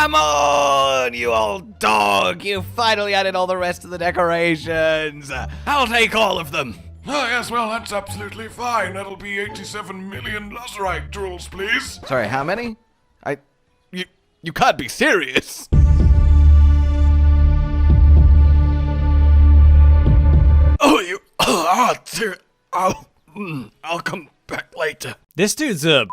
Come on, you old dog. You finally added all the rest of the decorations. I'll take all of them. Oh, yes, well, that's absolutely fine. That'll be 87 million Lazurite jewels, please. Sorry, how many? You can't be serious. I'll come back later. This dude's a...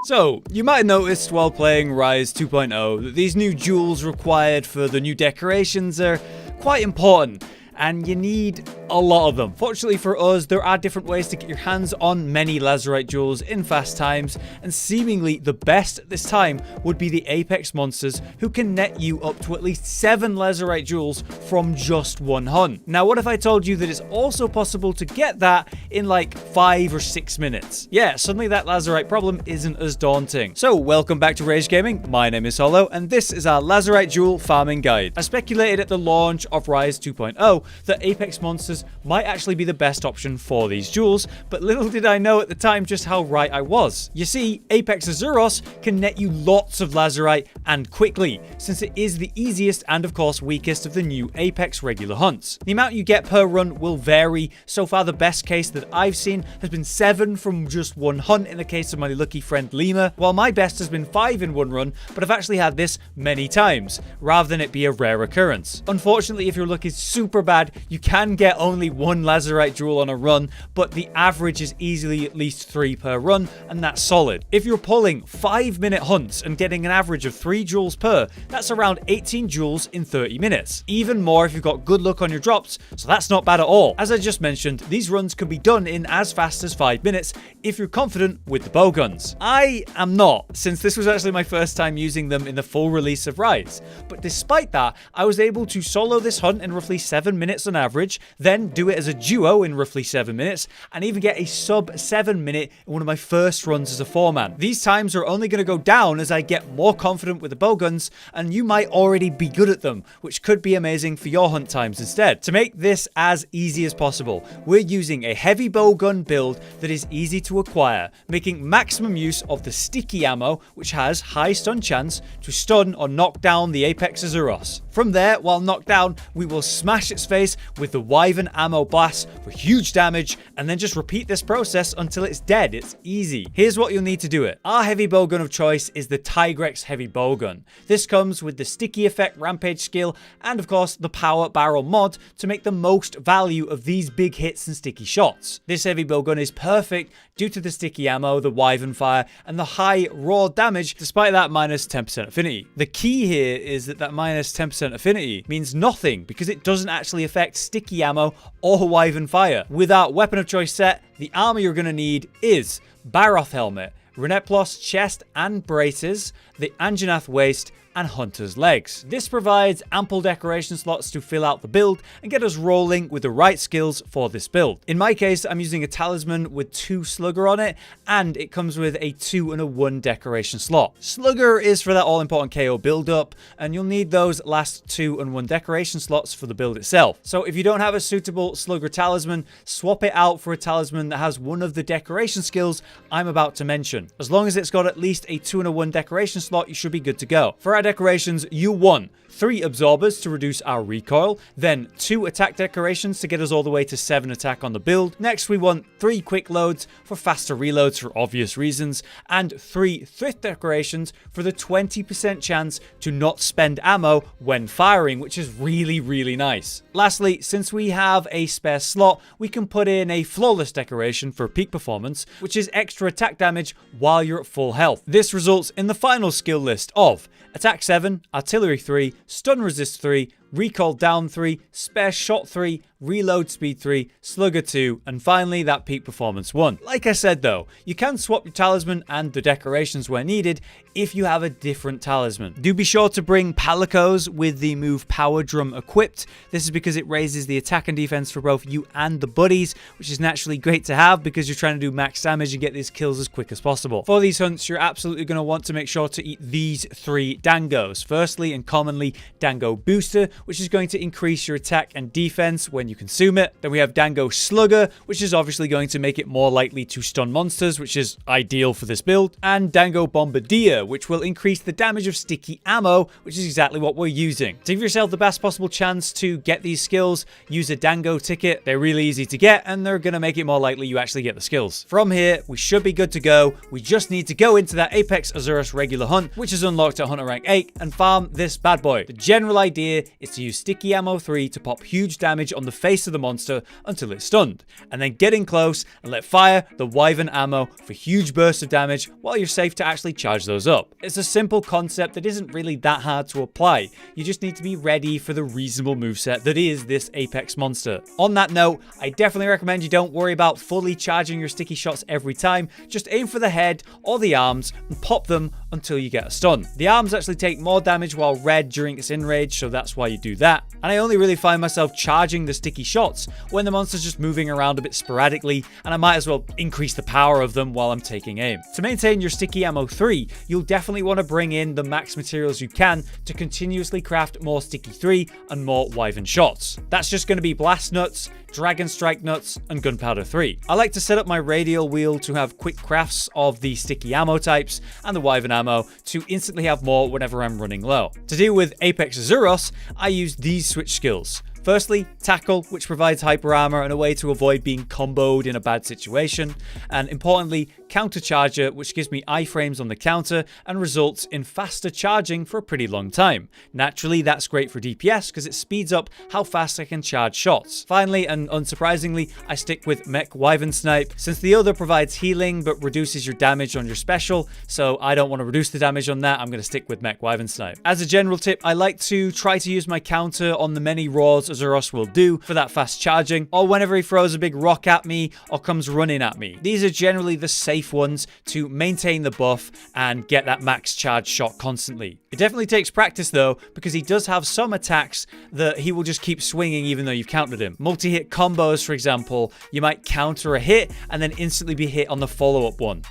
So, you might have noticed while playing Rise 2.0 that these new jewels required for the new decorations are quite important, and you need a lot of them. Fortunately for us, there are different ways to get your hands on many Lazurite jewels in fast times, and seemingly the best at this time would be the Apex monsters, who can net you up to at least 7 Lazurite jewels from just one hunt. Now, what if I told you that it's also possible to get that in like 5 or 6 minutes? Yeah, suddenly that Lazurite problem isn't as daunting. So, welcome back to Rage Gaming. My name is Holo, and this is our Lazurite jewel farming guide. I speculated at the launch of Rise 2.0 that Apex monsters might actually be the best option for these jewels, but little did I know at the time just how right I was. You see, Apex Arzuros can net you lots of Lazurite and quickly, since it is the easiest and of course weakest of the new Apex regular hunts. The amount you get per run will vary. So far, the best case that I've seen has been 7 from just one hunt in the case of my lucky friend Lima, while my best has been 5 in one run, but I've actually had this many times, rather than it be a rare occurrence. Unfortunately, if your luck is super bad, you can get only 1 Lazurite jewel on a run, but the average is easily at least 3 per run, and that's solid. If you're pulling 5-minute hunts and getting an average of 3 jewels per, that's around 18 jewels in 30 minutes. Even more if you've got good luck on your drops, so that's not bad at all. As I just mentioned, these runs can be done in as fast as 5 minutes if you're confident with the bowguns. I am not, since this was actually my first time using them in the full release of Rise. But despite that, I was able to solo this hunt in roughly 7 minutes on average, then do it as a duo in roughly 7 minutes, and even get a sub 7 minute in one of my first runs as a 4-man. These times are only going to go down as I get more confident with the bowguns, and you might already be good at them, which could be amazing for your hunt times instead. To make this as easy as possible, we're using a heavy bowgun build that is easy to acquire, making maximum use of the sticky ammo, which has high stun chance to stun or knock down the Apex Arzuros. From there, while knocked down, we will smash its face with the Wyvern ammo blast for huge damage, and then just repeat this process until it's dead. It's easy. Here's what you'll need to do it. Our heavy bowgun of choice is the Tigrex heavy bowgun. This comes with the sticky effect rampage skill, and of course the power barrel mod to make the most value of these big hits and sticky shots. This heavy bowgun is perfect due to the sticky ammo, the Wyvern fire, and the high raw damage despite that minus 10% affinity. The key here is that minus 10% affinity means nothing because it doesn't actually affect sticky ammo or Wyvern fire. With our weapon of choice set, the armor you're going to need is Baroth helmet, Reneplos chest and braces, the Anjanath waist, and Hunter's legs. This provides ample decoration slots to fill out the build and get us rolling with the right skills for this build. In my case, I'm using a talisman with 2 slugger on it, and it comes with a 2 and a 1 decoration slot. Slugger is for that all-important KO build-up, and you'll need those last 2 and 1 decoration slots for the build itself. So if you don't have a suitable slugger talisman, swap it out for a talisman that has one of the decoration skills I'm about to mention. As long as it's got at least a 2 and a 1 decoration slot, you should be good to go. For our decorations, you want 3 absorbers to reduce our recoil, then 2 attack decorations to get us all the way to 7 attack on the build. Next, we want 3 quick loads for faster reloads for obvious reasons, and 3 thrift decorations for the 20% chance to not spend ammo when firing, which is really nice. Lastly, since we have a spare slot, we can put in a flawless decoration for peak performance, which is extra attack damage while you're at full health. This results in the final skill list of attack 7, artillery 3, stun resist 3, recoil down 3, spare shot 3, reload speed 3, slugger 2, and finally that peak performance 1. Like I said though, you can swap your talisman and the decorations where needed if you have a different talisman. Do be sure to bring Palicos with the move Power Drum equipped. This is because it raises the attack and defense for both you and the buddies, which is naturally great to have because you're trying to do max damage and get these kills as quick as possible. For these hunts, you're absolutely going to want to make sure to eat these 3 dangos. Firstly and commonly, Dango Booster, which is going to increase your attack and defense when you consume it. Then we have Dango Slugger, which is obviously going to make it more likely to stun monsters, which is ideal for this build. And Dango Bombardier, which will increase the damage of sticky ammo, which is exactly what we're using. To give yourself the best possible chance to get these skills, use a Dango ticket. They're really easy to get, and they're going to make it more likely you actually get the skills. From here, we should be good to go. We just need to go into that Apex Arzuros regular hunt, which is unlocked at Hunter Rank 8, and farm this bad boy. The general idea is to use Sticky Ammo 3 to pop huge damage on the face of the monster until it's stunned, and then get in close and let fire the Wyvern ammo for huge bursts of damage while you're safe to actually charge those up. It's a simple concept that isn't really that hard to apply. You just need to be ready for the reasonable moveset that is this Apex monster. On that note, I definitely recommend you don't worry about fully charging your sticky shots every time. Just aim for the head or the arms and pop them until you get a stun. The arms actually take more damage while red during its enrage, so that's why you do that. And I only really find myself charging the sticky shots when the monster's just moving around a bit sporadically, and I might as well increase the power of them while I'm taking aim. To maintain your Sticky Ammo 3, you'll definitely want to bring in the max materials you can to continuously craft more Sticky 3 and more Wyvern shots. That's just going to be Blast Nuts, Dragon Strike Nuts, and Gunpowder 3. I like to set up my radial wheel to have quick crafts of the sticky ammo types and the Wyvern ammo to instantly have more whenever I'm running low. To deal with Apex Arzuros, I use these switch skills. Firstly, Tackle, which provides hyper armor and a way to avoid being comboed in a bad situation. And importantly, Countercharger, which gives me iframes on the counter and results in faster charging for a pretty long time. Naturally, that's great for DPS because it speeds up how fast I can charge shots. Finally, and unsurprisingly, I stick with Mech Wyvern Snipe, since the other provides healing but reduces your damage on your special, so I don't want to reduce the damage on that. I'm going to stick with Mech Wyvern Snipe. As a general tip, I like to try to use my counter on the many roars Arzuros will do for that fast charging, or whenever he throws a big rock at me or comes running at me. These are generally the safe ones to maintain the buff and get that max charge shot constantly. It definitely takes practice though, because he does have some attacks that he will just keep swinging even though you've countered him. Multi-hit combos, for example, you might counter a hit and then instantly be hit on the follow-up one.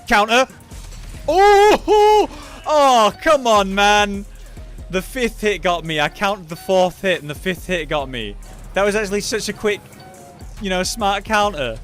Counter. Oh, come on, man. The 5th hit got me. I counted the 4th hit and the 5th hit got me. That was actually such a quick, smart counter.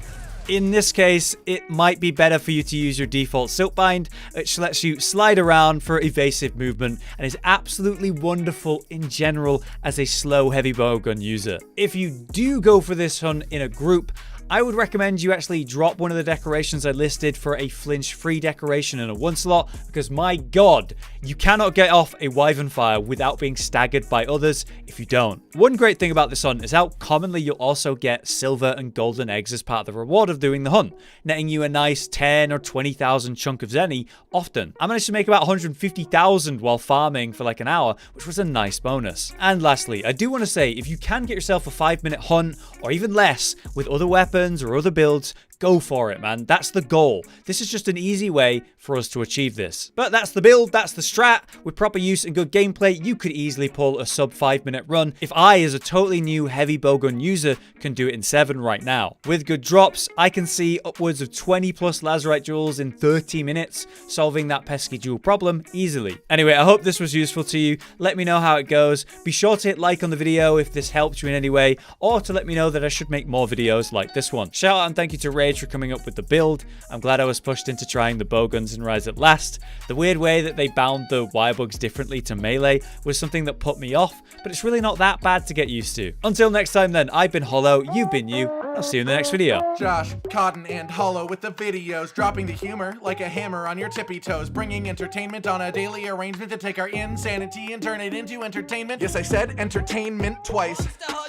In this case, it might be better for you to use your default Silkbind, which lets you slide around for evasive movement and is absolutely wonderful in general as a slow heavy bowgun user. If you do go for this hunt in a group, I would recommend you actually drop one of the decorations I listed for a flinch-free decoration in a 1 slot, because my god, you cannot get off a Wyvern fire without being staggered by others if you don't. One great thing about this hunt is how commonly you'll also get silver and golden eggs as part of the reward of doing the hunt, netting you a nice 10 or 20,000 chunk of zenny often. I managed to make about 150,000 while farming for like an hour, which was a nice bonus. And lastly, I do want to say, if you can get yourself a 5-minute hunt or even less with other weapons or other builds, go for it, man. That's the goal. This is just an easy way for us to achieve this. But that's the build, that's the strat. With proper use and good gameplay, you could easily pull a sub 5-minute run if I, as a totally new heavy bowgun user, can do it in 7 right now. With good drops, I can see upwards of 20 plus Lazurite jewels in 30 minutes, solving that pesky jewel problem easily. Anyway, I hope this was useful to you. Let me know how it goes. Be sure to hit like on the video if this helped you in any way, or to let me know that I should make more videos like this one. Shout out and thank you to Rage for coming up with the build. I'm glad I was pushed into trying the bowguns in Rise at last. The weird way that they bound the wire bugs differently to melee was something that put me off, but it's really not that bad to get used to. Until next time then, I've been Hollow, you've been you. I'll see you in the next video. Josh, Cotton, and Hollow with the videos, dropping the humor like a hammer on your tippy toes, bringing entertainment on a daily arrangement to take our insanity and turn it into entertainment. Yes, I said entertainment twice,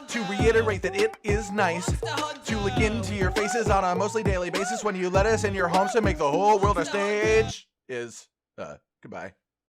to reiterate that it is nice to look into your faces on a mostly daily basis when you let us in your homes to make the whole world a stage. Goodbye.